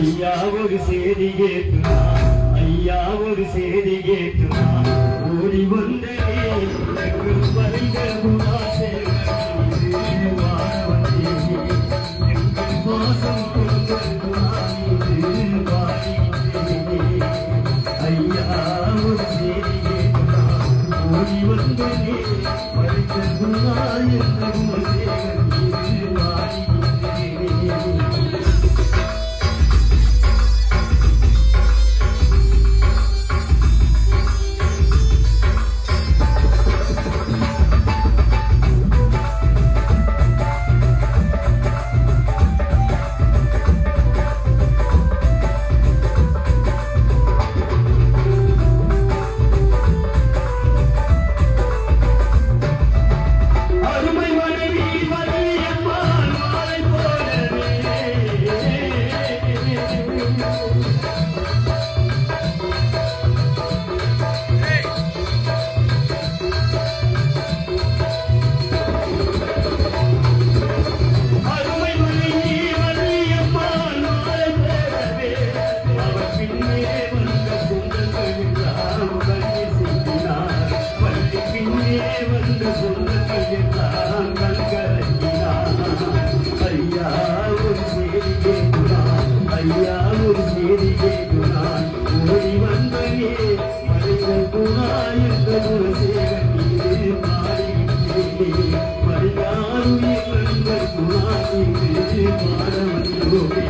ஐயா ஒரு சேதி கேட்டுனா ஐயா ஒரு சேதி கேட்டுனா ஓடி வந்தே வருக வாசம் கொண்டு ஐயா ஒரு சேதி கேட்டுனா ஓடி வந்தே வருக ஐயா ஒரு சேதி கேட்டுனான் ஓடி வந்தனே மறைகள் குணாயிருந்த குலசேகன் மீது பாடுகின்றே மறையாருடைய கண்கள் குணாயிருந்து பாட வந்தோம்